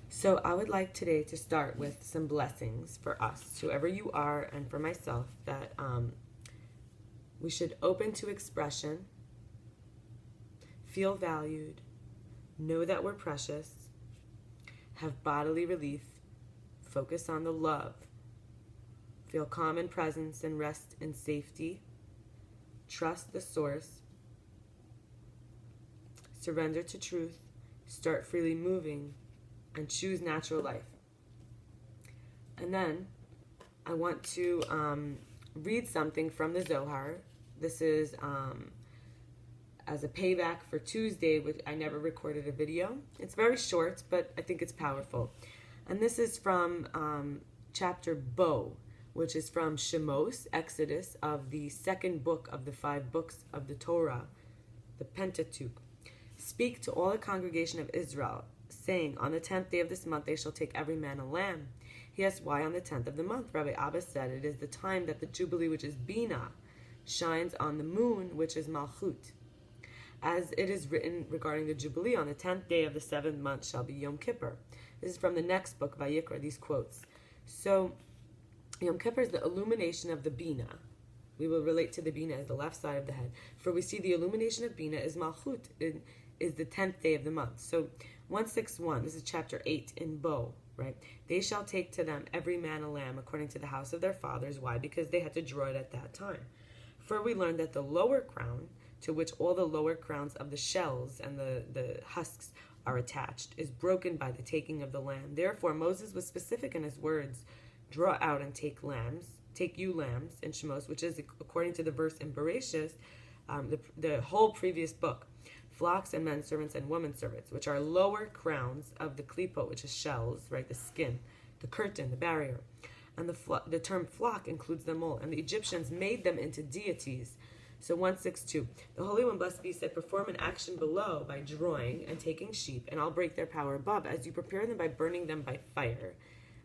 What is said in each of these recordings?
So I would like today to start with some blessings for us, whoever you are, and for myself, that we should open to expression, feel valued, know that we're precious, have bodily relief, focus on the love, feel calm in presence and rest in safety, trust the source, surrender to truth, start freely moving, and choose natural life. And then I want to read something from the Zohar. This is as a payback for Tuesday, which I never recorded a video. It's very short, but I think it's powerful. And this is from chapter Bo, which is from Shemos, Exodus, of the second book of the 5 books of the Torah, the Pentateuch. Speak to all the congregation of Israel, saying, on the 10th day of this month they shall take every man a lamb. He asked, why on the 10th of the month? Rabbi Abba said, it is the time that the Jubilee, which is Bina, shines on the moon, which is Malchut. As it is written regarding the Jubilee, on the 10th day of the 7th month shall be Yom Kippur. This is from the next book, Vayikra, these quotes. So, Yom Kippur is the illumination of the Bina. We will relate to the Bina as the left side of the head. For we see the illumination of Bina is Malchut, is the 10th day of the month. So 161, this is chapter 8 in Bo, right? They shall take to them every man a lamb according to the house of their fathers. Why? Because they had to draw it at that time. For we learned that the lower crown, to which all the lower crowns of the shells and the husks are attached, is broken by the taking of the lamb. Therefore Moses was specific in his words, draw out and take you lambs in Shemos, which is according to the verse in Bereshit, the whole previous book, flocks and men servants and women servants, which are lower crowns of the klipo, which is shells, right, the skin, the curtain, the barrier. And the term flock includes them all. And the Egyptians made them into deities. So 162, the Holy One, blessed be, said, perform an action below by drawing and taking sheep, and I'll break their power above, as you prepare them by burning them by fire,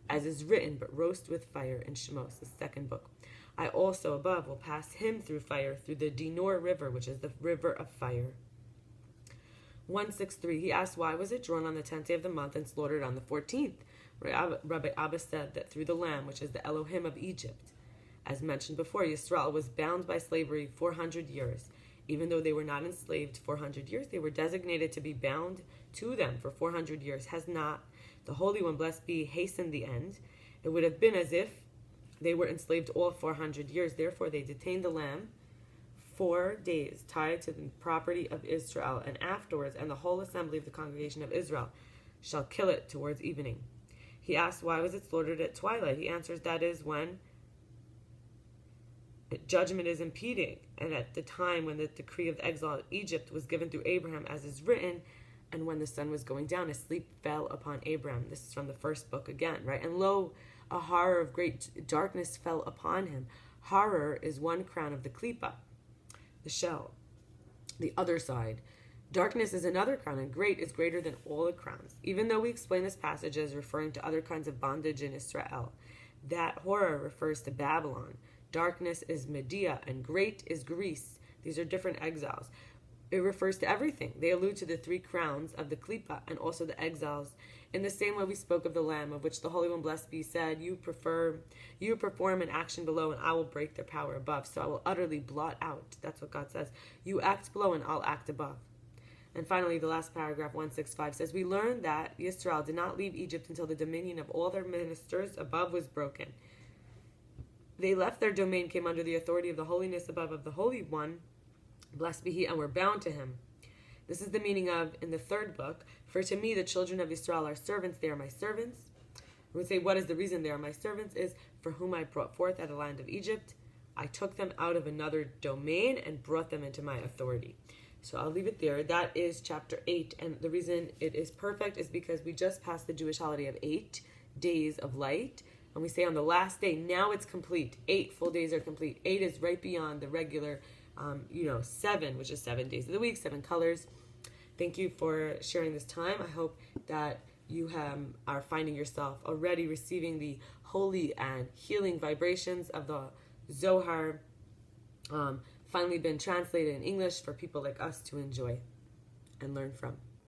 as is written, but roast with fire in Shemos, the second book. I also above will pass him through fire, through the Dinor River, which is the river of fire. 163, he asked, why was it drawn on the 10th day of the month and slaughtered on the 14th? Rabbi Abba said that through the Lamb, which is the Elohim of Egypt. As mentioned before, Yisrael was bound by slavery 400 years. Even though they were not enslaved 400 years, they were designated to be bound to them for 400 years. Has not the Holy One, blessed be, hastened the end? It would have been as if they were enslaved all 400 years. Therefore, they detained the Lamb 4 days, tied to the property of Israel, and afterwards, and the whole assembly of the congregation of Israel shall kill it towards evening. He asked, why was it slaughtered at twilight? He answers, that is when judgment is impeding, and at the time when the decree of the exile of Egypt was given through Abraham, as is written, and when the sun was going down, a sleep fell upon Abraham. This is from the first book again, right? And lo, a horror of great darkness fell upon him. Horror is one crown of the klipa, the shell, the other side. Darkness is another crown, and great is greater than all the crowns. Even though we explain this passage as referring to other kinds of bondage in Israel, that horror refers to Babylon. Darkness is Media, and great is Greece. These are different exiles. It refers to everything. They allude to the 3 crowns of the klipa and also the exiles. In the same way we spoke of the Lamb, of which the Holy One, blessed be, said, you perform an action below, and I will break their power above. So I will utterly blot out. That's what God says. You act below, and I'll act above. And finally, the last paragraph, 165, says, we learned that Israel did not leave Egypt until the dominion of all their ministers above was broken. They left their domain, came under the authority of the holiness above of the Holy One, blessed be he, and were bound to him. This is the meaning of, in the 3rd book, for to me the children of Israel are servants, they are my servants. We would say, what is the reason they are my servants? Is, for whom I brought forth out of the land of Egypt, I took them out of another domain and brought them into my authority. So I'll leave it there. That is chapter 8, and the reason it is perfect is because we just passed the Jewish holiday of 8 days of light, and we say on the last day, now it's complete. 8 full days are complete. 8 is right beyond the regular 7, which is 7 days of the week, 7 colors. Thank you for sharing this time. I hope that you are finding yourself already receiving the holy and healing vibrations of the Zohar, finally been translated in English for people like us to enjoy and learn from.